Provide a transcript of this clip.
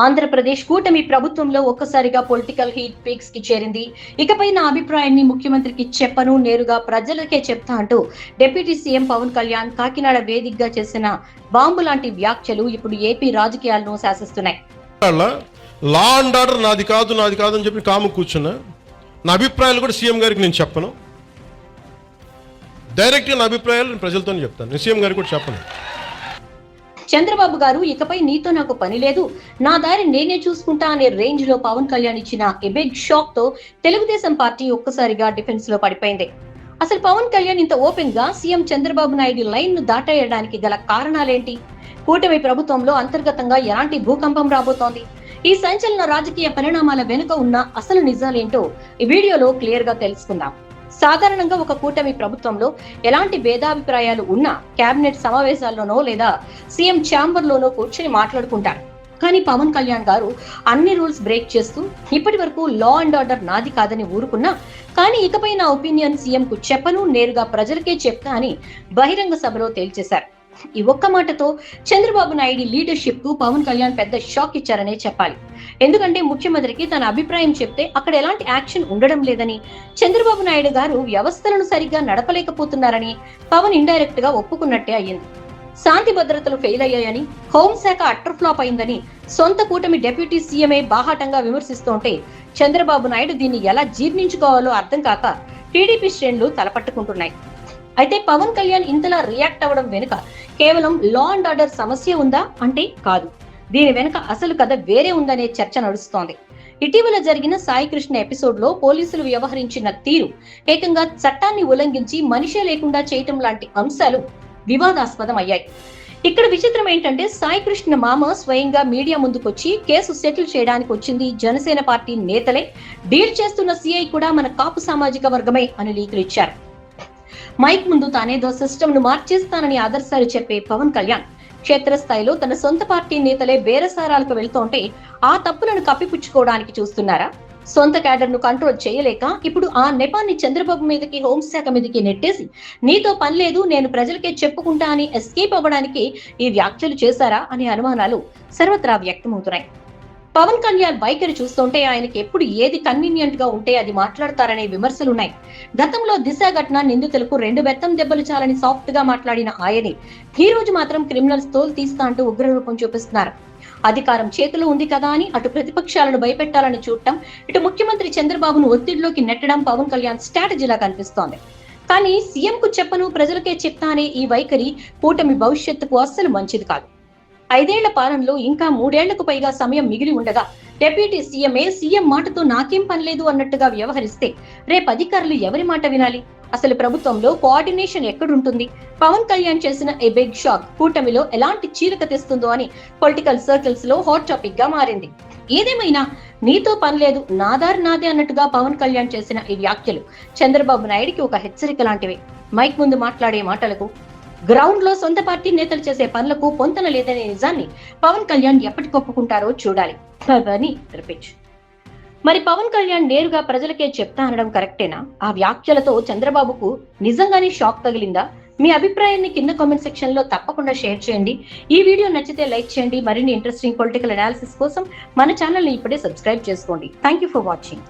ఆంధ్రప్రదేశ్ కూటమి ప్రభుత్వంలో ఒక్కసారిగా పొలిటికల్ హీట్ పీక్స్ కి చేరింది. ఇకపై నా అభిప్రాయాన్ని ముఖ్యమంత్రికి చెప్పను, నేరుగా ప్రజలకే చెప్తా అంటూ డిప్యూటీ సీఎం పవన్ కళ్యాణ్ కాకినాడ వేదికగా చేసిన బాంబు లాంటి వ్యాఖ్యలు ఇప్పుడు ఏపీ రాజకీయాలను శాసిస్తున్నాయి. లా అండ్ ఆర్డర్ నాది కాదు అని చెప్పి కాము కూర్చున్నా. నా అభిప్రాయాలు కూడా సీఎం గారికి నేను చెప్పను. డైరెక్ట్గా నా అభిప్రాయాలు ప్రజలతో చెప్తాను. నేను సీఎం గారికి కూడా చెప్పను. చంద్రబాబు గారు ఇకపై నీతో నాకు పని లేదు, నా దారి నేనే చూసుకుంటా అనే రేంజ్ లో పవన్ కళ్యాణ్ ఇచ్చిన బిగ్ షాక్ తో తెలుగుదేశం పార్టీ ఒక్కసారిగా డిఫెన్స్ లో పడిపోయింది. అసలు పవన్ కళ్యాణ్ ఇంత ఓపెన్ గా సీఎం చంద్రబాబు నాయుడు లైన్ ను దాటేయడానికి గల కారణాలేంటి? కూటమి ప్రభుత్వంలో అంతర్గతంగా ఎలాంటి భూకంపం రాబోతోంది? ఈ సంచలన రాజకీయ పరిణామాల వెనుక ఉన్న అసలు నిజాలేంటో ఈ వీడియోలో క్లియర్ గా తెలుసుకుందాం. సాధారణంగా ఒక కూటమి ప్రభుత్వంలో ఎలాంటి భేదాభిప్రాయాలు ఉన్నా కేబినెట్ సమావేశాల్లోనో లేదా సీఎం ఛాంబర్ లోనో కూర్చొని మాట్లాడుకుంటారు. కానీ పవన్ కళ్యాణ్ గారు అన్ని రూల్స్ బ్రేక్ చేస్తూ ఇప్పటి వరకు లా అండ్ ఆర్డర్ నాది కాదని ఊరుకున్నా, కానీ ఇకపై నా ఒపీనియన్ సీఎం కు చెప్పను, నేరుగా ప్రజలకే చెప్తా అని బహిరంగ సభలో తేల్చేశారు. ఈ ఒక్క మాటతో చంద్రబాబు నాయుడు లీడర్షిప్ కు పవన్ కళ్యాణ్ పెద్ద షాక్ ఇచ్చారనే చెప్పాలి. ఎందుకంటే ముఖ్యమంత్రికి తన అభిప్రాయం చెప్తే అక్కడ ఎలాంటి యాక్షన్ ఉండడం లేదని, చంద్రబాబు నాయుడు గారు వ్యవస్థలను సరిగ్గా నడపలేకపోతున్నారని పవన్ ఇండైరెక్ట్ గా ఒప్పుకున్నట్టే అయ్యింది. శాంతి భద్రతలు ఫెయిల్ అయ్యాయని, హోంశాఖ అట్టర్ ఫ్లాప్ అయిందని సొంత కూటమి డిప్యూటీ సీఎంఏ బాహాటంగా విమర్శిస్తుంటే చంద్రబాబు నాయుడు దీన్ని ఎలా జీర్ణించుకోవాలో అర్థం కాక టీడీపీ శ్రేణులు తలపట్టుకుంటున్నాయి. అయితే పవన్ కళ్యాణ్ ఇంతలా రియాక్ట్ అవ్వడం వెనుక కేవలం లా అండ్ ఆర్డర్ సమస్య ఉందా అంటే కాదు. దీని వెనుక అసలు కథ వేరే ఉందనే చర్చ నడుస్తోంది. ఇటీవల జరిగిన సాయి కృష్ణ ఎపిసోడ్ లో పోలీసులు వ్యవహరించిన తీరు ఏకంగా చట్టాన్ని ఉల్లంఘించి మనిషే లేకుండా చేయటం లాంటి అంశాలు వివాదాస్పదం అయ్యాయి. ఇక్కడ విచిత్రం ఏంటంటే సాయి కృష్ణ మామ స్వయంగా మీడియా ముందుకొచ్చి కేసు సెటిల్ చేయడానికి వచ్చింది జనసేన పార్టీ నేతలే, డీల్ చేస్తున్న సీఐ కూడా మన కాపు సామాజిక వర్గమే అని లీకులు ఇచ్చారు. మైక్ ముందు తానేదో సిస్టమ్ ను మార్చేస్తానని ఆదర్శాలు చెప్పే పవన్ కళ్యాణ్ క్షేత్రస్థాయిలో తన సొంత పార్టీ నేతలే బేరసారాలకు వెళ్తుంటే ఆ తప్పులను కప్పిపుచ్చుకోవడానికి చూస్తున్నారా? సొంత క్యాడర్ ను కంట్రోల్ చేయలేక ఇప్పుడు ఆ నెపాన్ని చంద్రబాబు మీదకి, హోంశాఖ మీదకి నెట్టేసి నీతో పని లేదు, నేను ప్రజలకే చెప్పుకుంటా అని ఎస్కేప్ అవ్వడానికి ఈ వ్యాఖ్యలు చేశారా అనే అనుమానాలు సర్వత్రా వ్యక్తమవుతున్నాయి. పవన్ కళ్యాణ్ వైఖరి చూస్తుంటే ఆయనకి ఎప్పుడు ఏది కన్వీనియంట్ గా ఉంటే అది మాట్లాడతారనే విమర్శలున్నాయి. గతంలో దిశ ఘటన నిందితులకు 2 బెత్తం దెబ్బలు చాలని సాఫ్ట్ గా మాట్లాడిన ఆయనే ఈ రోజు మాత్రం క్రిమినల్స్ తోలు తీస్తా అంటూ ఉగ్రరూపం చూపిస్తున్నారు. అధికారం చేతిలో ఉంది కదా అని అటు ప్రతిపక్షాలను భయపెట్టాలని చూడటం, ఇటు ముఖ్యమంత్రి చంద్రబాబును ఒత్తిడిలోకి నెట్టడం పవన్ కళ్యాణ్ స్ట్రాటజీలా కనిపిస్తోంది. కానీ సీఎం కు చెప్పను, ప్రజలకే చెప్తా అనే ఈ వైఖరి కూటమి భవిష్యత్తుకు అస్సలు మంచిది కాదు. 5 ఏళ్ల పాలనలో ఇంకా 3 ఏళ్లకు పైగా సమయం మిగిలి ఉండగా డిప్యూటీ సీఎంఏ సీఎం మాటతో నాకేం పని లేదు అన్నట్టుగా వ్యవహరిస్తే రేపు అధికారులు ఎవరి మాట వినాలి? అసలు ప్రభుత్వంలో కోఆర్డినేషన్ ఎక్కడుంటుంది? పవన్ కళ్యాణ్ చేసిన ఏ బిగ్ షాక్ కూటమిలో ఎలాంటి చీలిక తెస్తుందో అని పొలిటికల్ సర్కిల్స్ లో హాట్ టాపిక్ గా మారింది. ఏదేమైనా నీతో పని లేదు, నా దారి నాదే అన్నట్టుగా పవన్ కళ్యాణ్ చేసిన ఈ వ్యాఖ్యలు చంద్రబాబు నాయుడికి ఒక హెచ్చరిక లాంటివి. మైక్ ముందు మాట్లాడే మాటలకు, గ్రౌండ్ లో సొంత పార్టీ నేతలు చేసే పనులకు పొంతన లేదనే నిజాన్ని పవన్ కళ్యాణ్ ఎప్పటికొప్పుకుంటారో చూడాలి. మరి పవన్ కళ్యాణ్ నేరుగా ప్రజలకే చెప్తా అనడం కరెక్టేనా? ఆ వ్యాఖ్యలతో చంద్రబాబుకు నిజంగానే షాక్ తగిలిందా? మీ అభిప్రాయాన్ని కింద కామెంట్ సెక్షన్ లో తప్పకుండా షేర్ చేయండి. ఈ వీడియో నచ్చితే లైక్ చేయండి. మరిన్ని ఇంట్రెస్టింగ్ పొలిటికల్ అనాలిసిస్ కోసం మన ఛానల్ ని ఇప్పుడే సబ్స్క్రైబ్ చేసుకోండి. Thank you for watching.